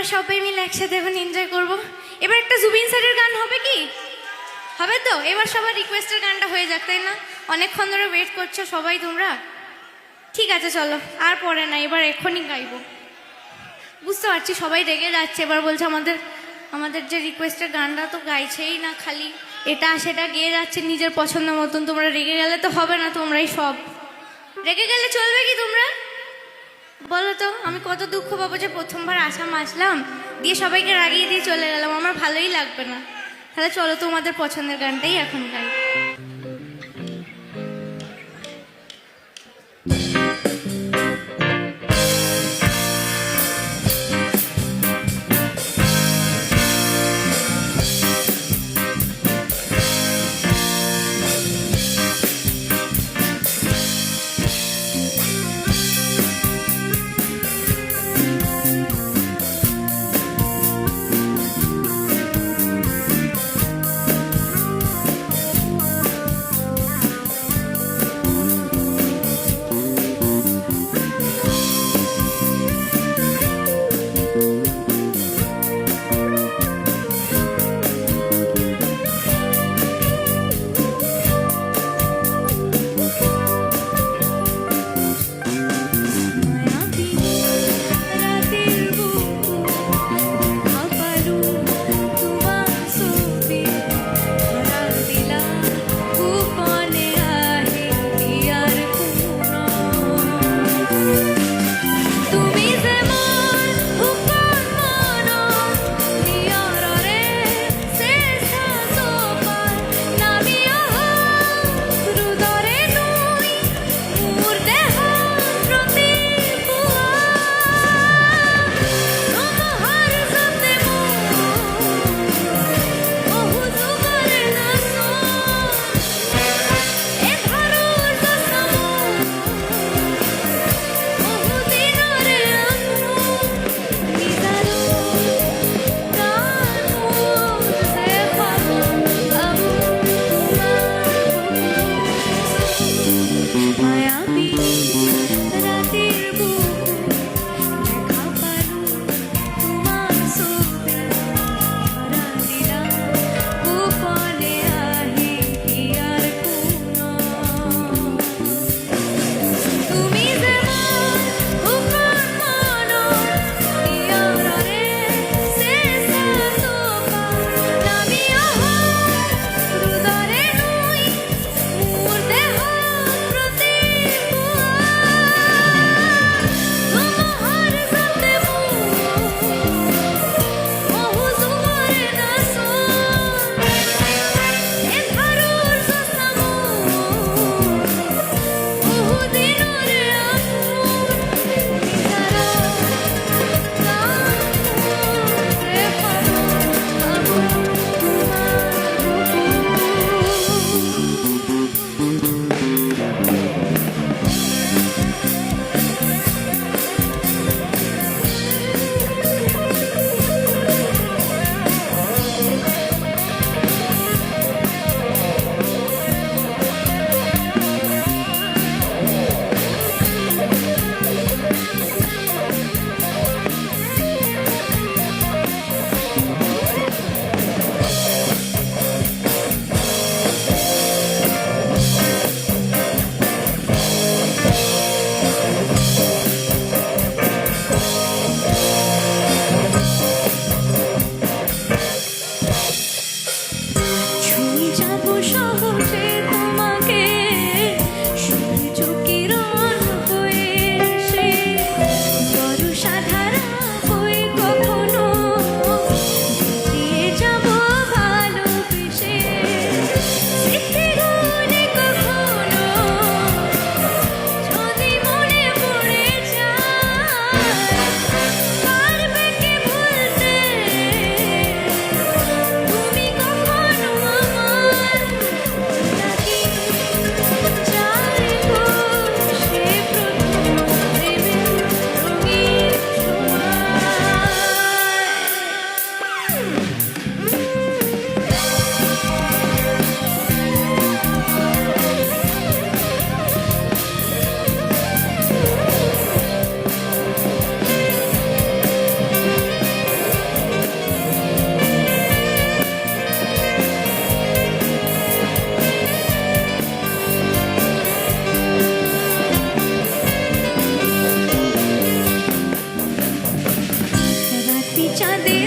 আমরা সবাই মিলে একসাথে এখন এনজয় করব। এবার একটা জুবিন স্যারের গান হবে কি? হবে তো? এবার সবার রিকোয়েস্টের গানটা হয়ে যাক, তাই না? অনেকক্ষণ ধরে ওয়েট করছো সবাই তোমরা। ঠিক আছে চলো, আর পরে না, এবার এখনই গাইবো। বুঝতে পারছি সবাই রেগে যাচ্ছে, এবার বলছে আমাদের আমাদের যে রিকোয়েস্টের গানটা তো গাইছেই না, খালি এটা সেটা গেয়ে যাচ্ছে নিজের পছন্দ মতন। তোমরা রেগে গেলে তো হবে না, তোমরাই সব রেগে গেলে চলবে কি? তোমরা বলো তো, আমি কত দুঃখ পাবো যে প্রথমবার আসাম আসলাম, দিয়ে সবাইকে রাগিয়ে দিয়ে চলে গেলাম, আমার ভালোই লাগবে না। তাহলে চলো তোমাদের পছন্দের গানটাই এখন গাই। চাঁদের